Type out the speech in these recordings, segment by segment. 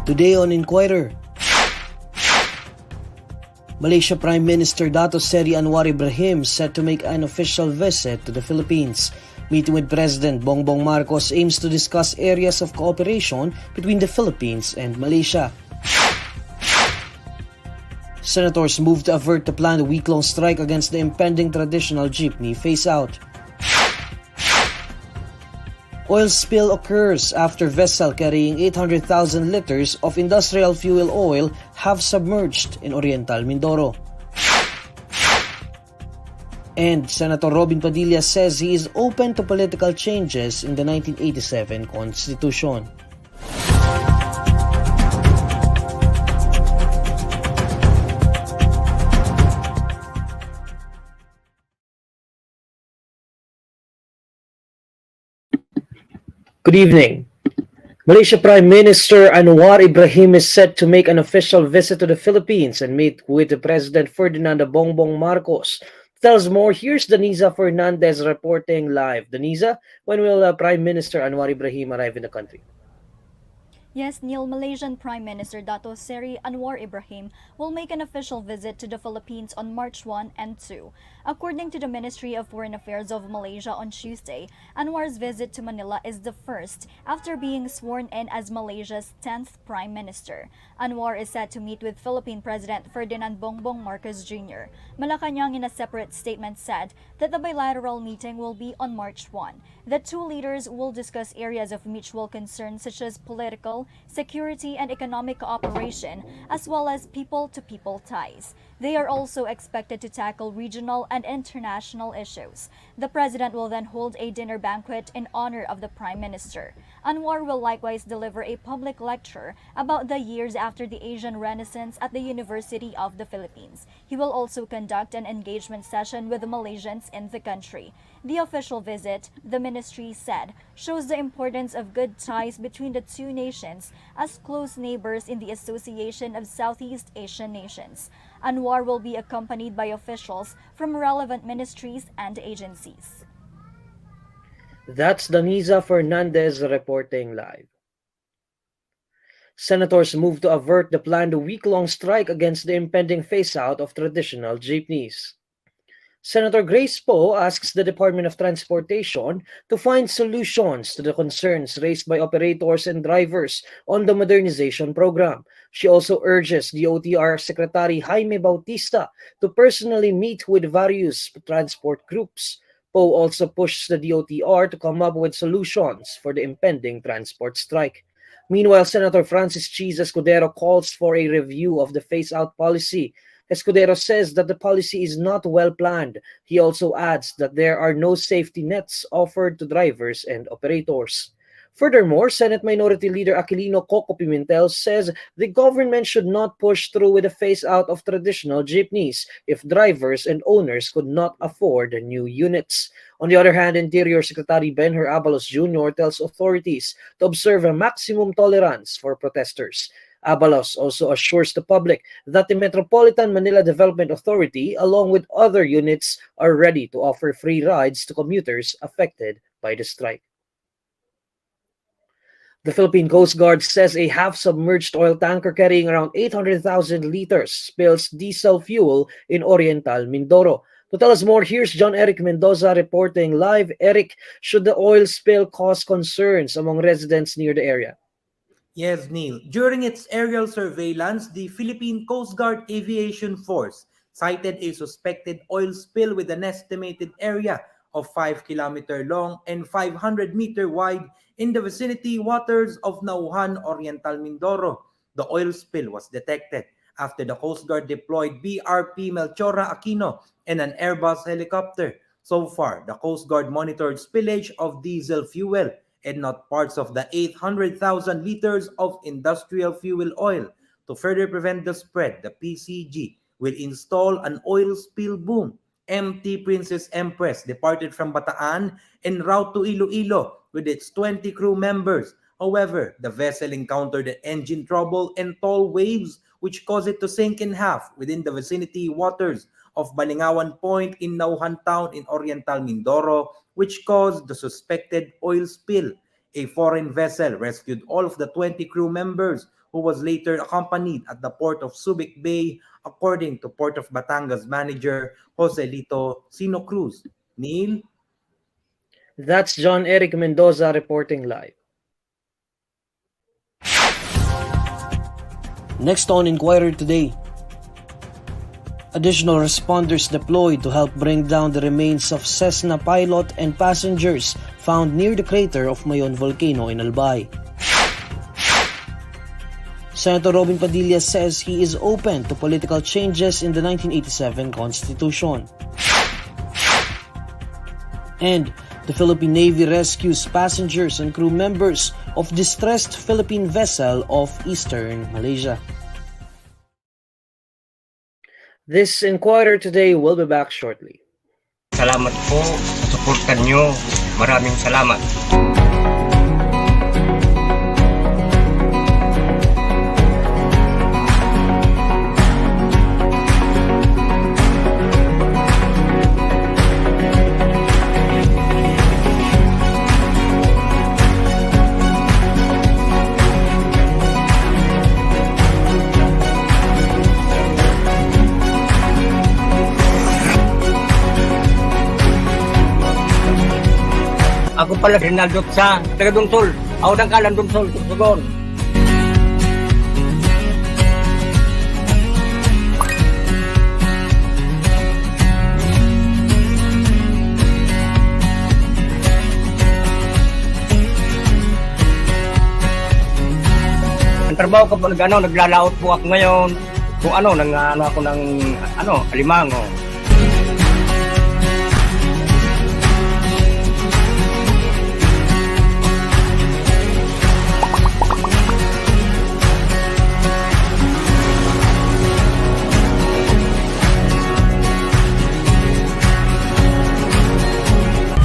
Today on Inquirer, Malaysia Prime Minister Dato Seri Anwar Ibrahim set to make an official visit to the Philippines. Meeting with President Bongbong Marcos aims to discuss areas of cooperation between the Philippines and Malaysia. Senators move to avert the planned week-long strike against the impending traditional jeepney phase-out. Oil spill occurs after vessel carrying 800,000 liters of industrial fuel oil have submerged in Oriental Mindoro. And Senator Robin Padilla says he is open to political changes in the 1987 Constitution. Good evening. Malaysia Prime Minister Anwar Ibrahim is set to make an official visit to the Philippines and meet with the President Ferdinand Bongbong Marcos. Tells more, here's Denisa Fernandez reporting live. Denisa, when will Prime Minister Anwar Ibrahim arrive in the country? Yes, Neil, Malaysian Prime Minister Dato Seri Anwar Ibrahim will make an official visit to the Philippines on March 1 and 2. According to the Ministry of Foreign Affairs of Malaysia on Tuesday, Anwar's visit to Manila is the first after being sworn in as Malaysia's 10th Prime Minister. Anwar is set to meet with Philippine President Ferdinand Bongbong Marcos Jr. Malacanang in a separate statement said that the bilateral meeting will be on March 1. The two leaders will discuss areas of mutual concern such as political, security, and economic cooperation, as well as people-to-people ties. They are also expected to tackle regional and international issues. The president will then hold a dinner banquet in honor of the Prime Minister. Anwar will likewise deliver a public lecture about the years after the Asian Renaissance at the University of the Philippines. He will also conduct an engagement session with the Malaysians in the country. The official visit, the ministry said, shows the importance of good ties between the two nations as close neighbors in the Association of Southeast Asian Nations. Anwar will be accompanied by officials from relevant ministries and agencies. That's Denisa Fernandez reporting live. Senators move to avert the planned week-long strike against the impending phase-out of traditional jeepneys. Senator Grace Poe asks the Department of Transportation to find solutions to the concerns raised by operators and drivers on the modernization program. She also urges the OTR Secretary Jaime Bautista to personally meet with various transport groups. Poe also pushes the DOTR to come up with solutions for the impending transport strike. Meanwhile, Senator Francis Cheese Escudero calls for a review of the phase-out policy. Escudero says that the policy is not well planned. He also adds that there are no safety nets offered to drivers and operators. Furthermore, Senate Minority Leader Aquilino Coco Pimentel says the government should not push through with a phase-out of traditional jeepneys if drivers and owners could not afford the new units. On the other hand, Interior Secretary Benher Abalos Jr. tells authorities to observe a maximum tolerance for protesters. Abalos also assures the public that the Metropolitan Manila Development Authority, along with other units, are ready to offer free rides to commuters affected by the strike. The Philippine Coast Guard says a half-submerged oil tanker carrying around 800,000 liters spills diesel fuel in Oriental Mindoro. To tell us more, here's John Eric Mendoza reporting live. Eric, should the oil spill cause concerns among residents near the area? Yes, Neil. During its aerial surveillance, the Philippine Coast Guard Aviation Force cited a suspected oil spill with an estimated area of 5-kilometer long and 500-meter wide in the vicinity waters of Nauhan, Oriental Mindoro. The oil spill was detected after the Coast Guard deployed BRP Melchora Aquino and an Airbus helicopter. So far, the Coast Guard monitored spillage of diesel fuel and not parts of the 800,000 liters of industrial fuel oil. To further prevent the spread, the PCG will install an oil spill boom. MT Princess Empress departed from Bataan en route to Iloilo with its 20 crew members. However, the vessel encountered engine trouble and tall waves which caused it to sink in half within the vicinity waters of Balingawan Point in Nauhan Town in Oriental Mindoro, which caused the suspected oil spill. A foreign vessel rescued all of the 20 crew members who was later accompanied at the port of Subic Bay, according to Port of Batangas manager Joselito Sino Cruz. Neil? That's John Eric Mendoza reporting live. Next on Inquirer Today. Additional responders deployed to help bring down the remains of Cessna pilot and passengers found near the crater of Mayon volcano in Albay. Senator Robin Padilla says he is open to political changes in the 1987 Constitution. And the Philippine Navy rescues passengers and crew members of distressed Philippine vessel off eastern Malaysia. This Inquirer Today will be back shortly. Salamat po sa suportan nyo. Maraming salamat. Ako pala Rinaldo sa taga-Dungsol. Ako nang kalan Dungsol, Sugon. Ang trabaho ko po naglalaot po ako ngayon. Kung ako ng alimango.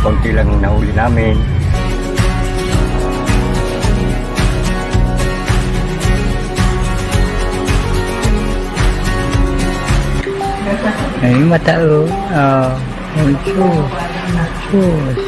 Konti lang nahuli namin. Ay, matao. Ensues.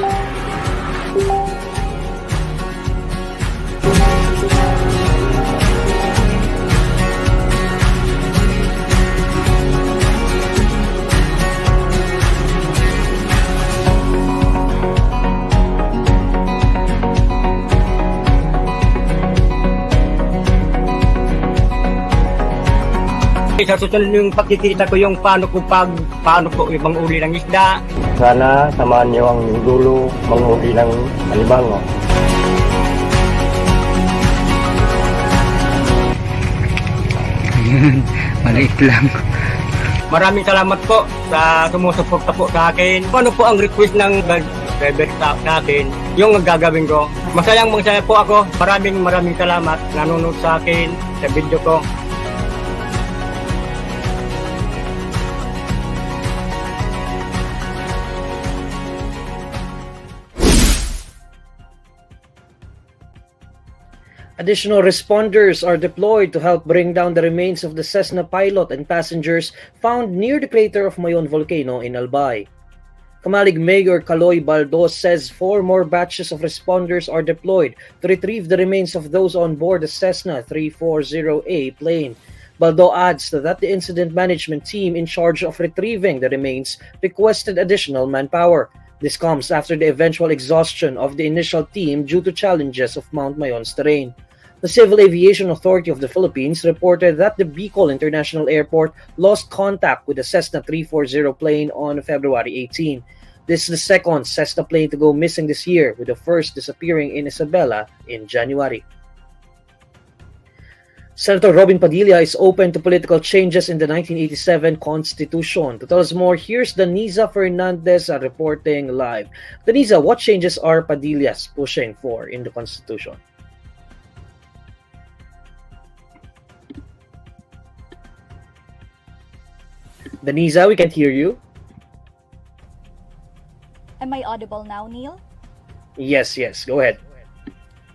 Sa susunod yung pagkikita ko yung paano ko manguli ng isda. Sana samahan niyo ang dulo manguli ng alimango. Maliit lang. Maraming salamat po sa sumusuporta po sa akin. Paano po ang request ng driver sa akin? Yung gagawin ko. Masaya po ako. Maraming salamat nanonood sa akin sa video ko. Additional responders are deployed to help bring down the remains of the Cessna pilot and passengers found near the crater of Mayon volcano in Albay. Kamalig Mayor Kaloy Baldos says 4 more batches of responders are deployed to retrieve the remains of those on board the Cessna 340A plane. Baldo adds that the incident management team in charge of retrieving the remains requested additional manpower. This comes after the eventual exhaustion of the initial team due to challenges of Mount Mayon's terrain. The Civil Aviation Authority of the Philippines reported that the Bicol International Airport lost contact with the Cessna 340 plane on February 18. This is the second Cessna plane to go missing this year, with the first disappearing in Isabela in January. Senator Robin Padilla is open to political changes in the 1987 Constitution. To tell us more, here's Denisa Fernandez reporting live. Denisa, what changes are Padillas pushing for in the Constitution? Denisa, we can't hear you. Am I audible now, Neil? Yes, go ahead.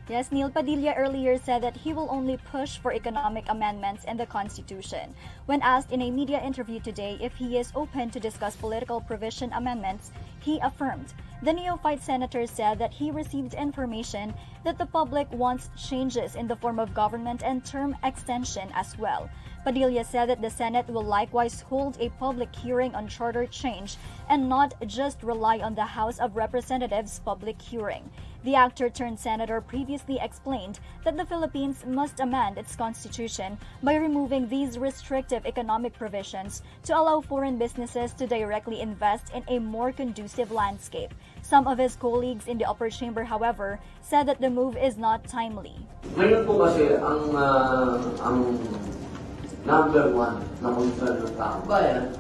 Yes, Neil, Padilla earlier said that he will only push for economic amendments in the Constitution. When asked in a media interview today if he is open to discuss political provision amendments, he affirmed. The neophyte senator said that he received information that the public wants changes in the form of government and term extension as well. Padilla said that the Senate will likewise hold a public hearing on charter change and not just rely on the House of Representatives' public hearing. The actor-turned-senator previously explained that the Philippines must amend its constitution by removing these restrictive economic provisions to allow foreign businesses to directly invest in a more conducive landscape. Some of his colleagues in the upper chamber, however, said that the move is not timely. Ngayon po kasi ang number one na concern ng taong bayan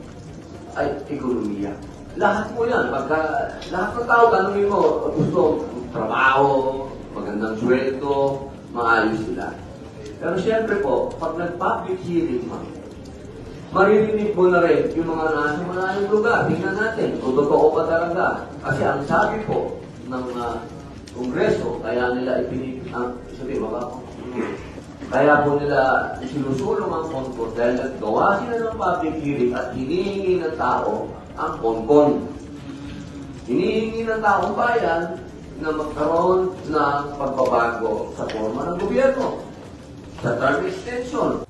ay ekonomiya. Lahat po yan. Lahat ng tao, tanongin mo, gusto trabaho, magandang sweldo, maayos sila. Pero siyempre po, pag nag-public hearing, maririnig mo na rin yung mga nasa malayong lugar. Tingnan natin kung totoo pa talaga. Kasi ang sabi po ng Kongreso, kaya nila kaya po nila sinusulong ang konkon dahil naggawa sila ng public hearing at hinihingi ng tao ang konkon. Hinihingi ng taong bayan na magkaroon ng pagbabago sa forma ng gobyerno, sa term extension.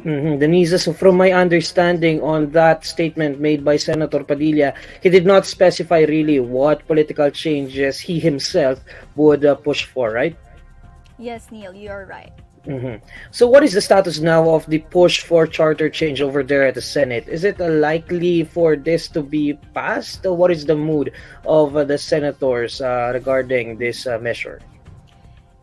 Denise, so from my understanding on that statement made by Senator Padilla, he did not specify really what political changes he himself would push for, right? Yes, Neil, you're right. So what is the status now of the push for charter change over there at the Senate? Is it likely for this to be passed? Or what is the mood of the senators regarding this measure?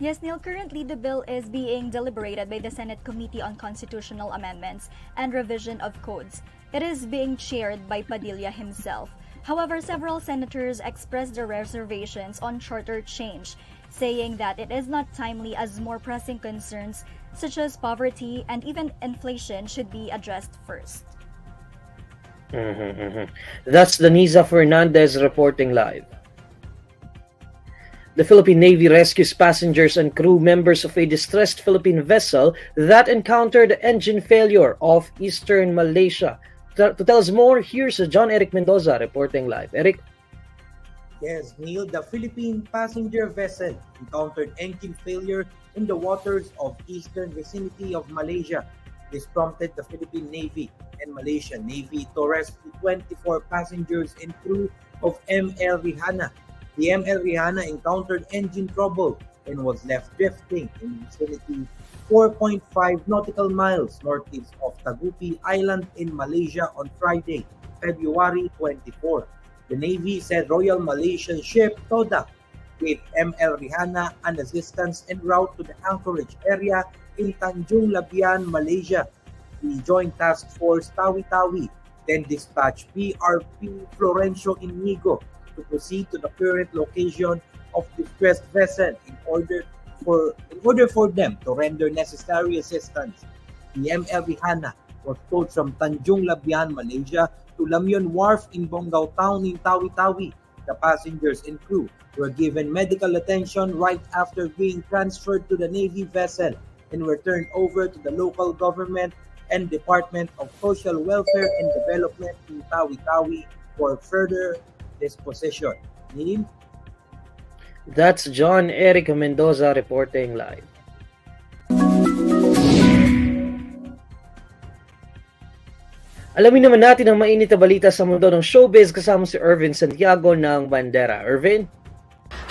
Yes, Neil, currently the bill is being deliberated by the Senate Committee on Constitutional Amendments and Revision of Codes. It is being chaired by Padilla himself. However, several senators expressed their reservations on charter change, saying that it is not timely as more pressing concerns such as poverty and even inflation should be addressed first. That's Denisa Fernandez reporting live. The Philippine Navy rescues passengers and crew members of a distressed Philippine vessel that encountered engine failure off eastern Malaysia. To tell us more, here's John Eric Mendoza reporting live. Eric? Yes, Neil, the Philippine passenger vessel encountered engine failure in the waters of eastern vicinity of Malaysia. This prompted the Philippine Navy and Malaysian Navy to rescue 24 passengers and crew of ML Rihanna. The ML Rihanna encountered engine trouble and was left drifting in vicinity 4.5 nautical miles northeast of Tagupi Island in Malaysia on Friday, February 24. The Navy said Royal Malaysian ship Toda gave ML Rihanna an assistance en route to the anchorage area in Tanjung Labian, Malaysia. The Joint Task Force Tawi-Tawi then dispatched PRP Florencio Inigo to proceed to the current location of the distressed vessel in order for them to render necessary assistance. The ML Rihanna was towed from Tanjung Labian, Malaysia to Lamyon Wharf in Bonggao Town in Tawi-Tawi. The passengers and crew were given medical attention right after being transferred to the Navy vessel and were turned over to the local government and Department of Social Welfare and Development in Tawi-Tawi for further disposition. Neil? That's John Eric Mendoza reporting live. Alamin naman natin ang mainit na balita sa mundo ng showbiz kasama si Irvin Santiago ng Bandera. Irvin?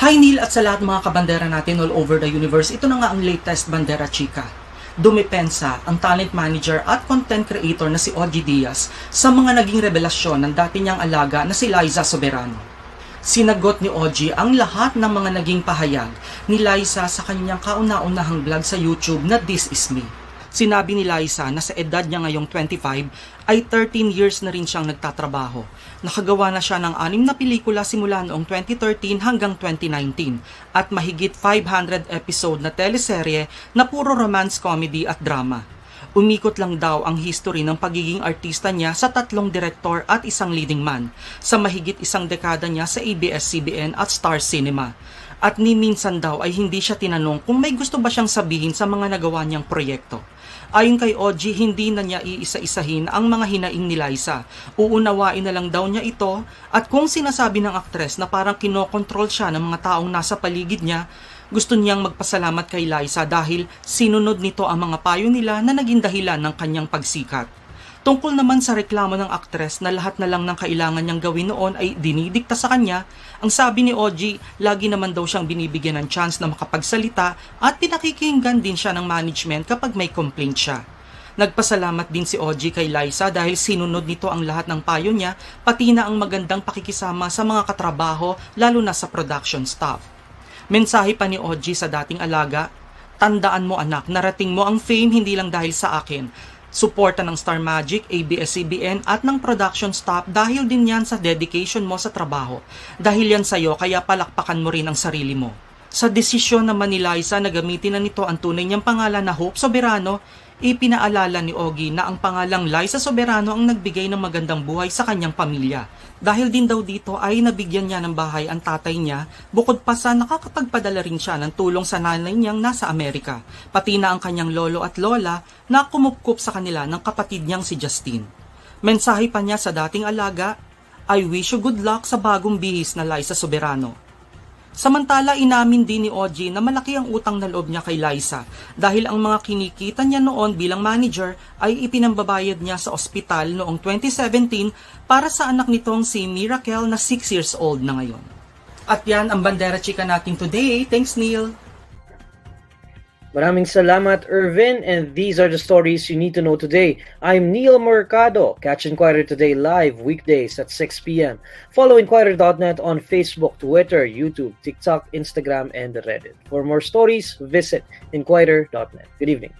Hi Neil at sa lahat ng mga kabandera natin all over the universe. Ito na nga ang latest Bandera Chika. Dumipensa ang talent manager at content creator na si Ogie Diaz sa mga naging revelasyon ng dati niyang alaga na si Liza Soberano. Sinagot ni Ogie ang lahat ng mga naging pahayag ni Liza sa kanyang kauna-unahang vlog sa YouTube na This Is Me. Sinabi ni Liza na sa edad niya ngayong 25 ay 13 years na rin siyang nagtatrabaho. Nakagawa na siya ng 6 na pelikula simula noong 2013 hanggang 2019 at mahigit 500 episode na teleserye na puro romance, comedy at drama. Umikot lang daw ang history ng pagiging artista niya sa 3 direktor at 1 leading man sa mahigit 1 dekada niya sa ABS-CBN at Star Cinema. At ni minsan daw ay hindi siya tinanong kung may gusto ba siyang sabihin sa mga nagawa niyang proyekto. Ayon kay Oji, hindi na niya iisa-isahin ang mga hinaing ni Liza. Uunawain na lang daw niya ito at kung sinasabi ng aktres na parang kinokontrol siya ng mga taong nasa paligid niya, gusto niyang magpasalamat kay Liza dahil sinunod nito ang mga payo nila na naging dahilan ng kanyang pagsikat. Tungkol naman sa reklamo ng aktres na lahat na lang ng kailangan niyang gawin noon ay dinidikta sa kanya, ang sabi ni Oji, lagi naman daw siyang binibigyan ng chance na makapagsalita at pinakikinggan din siya ng management kapag may complaint siya. Nagpasalamat din si Oji kay Liza dahil sinunod nito ang lahat ng payo niya, pati na ang magandang pakikisama sa mga katrabaho lalo na sa production staff. Mensahe pa ni Oji sa dating alaga, "Tandaan mo anak, narating mo ang fame hindi lang dahil sa akin. Suporta ng Star Magic, ABS-CBN at ng production staff dahil din yan sa dedication mo sa trabaho. Dahil yan sa'yo kaya palakpakan mo rin ang sarili mo." Sa desisyon naman ni Liza na gamitin na nito ang tunay niyang pangalan na Hope Soberano, ipinaalala ni Ogie na ang pangalang Liza Soberano ang nagbigay ng magandang buhay sa kanyang pamilya. Dahil din daw dito ay nabigyan niya ng bahay ang tatay niya, bukod pa sa nakakapagpadala rin siya ng tulong sa nanay niyang nasa Amerika, pati na ang kanyang lolo at lola na kumupkup sa kanila ng kapatid niyang si Justine. Mensahe pa niya sa dating alaga, "I wish you good luck sa bagong bihis na Liza Soberano." Samantala, inamin din ni Oji na malaki ang utang na loob niya kay Liza dahil ang mga kinikita niya noon bilang manager ay ipinambabayad niya sa ospital noong 2017 para sa anak nitong si Miracle na 6 years old na ngayon. At yan ang Bandera Chika natin today. Thanks, Neil! Maraming salamat, Irvin, and these are the stories you need to know today. I'm Neil Mercado. Catch Inquirer Today live weekdays at 6 p.m. Follow INQUIRER.net on Facebook, Twitter, YouTube, TikTok, Instagram, and Reddit. For more stories, visit INQUIRER.net. Good evening.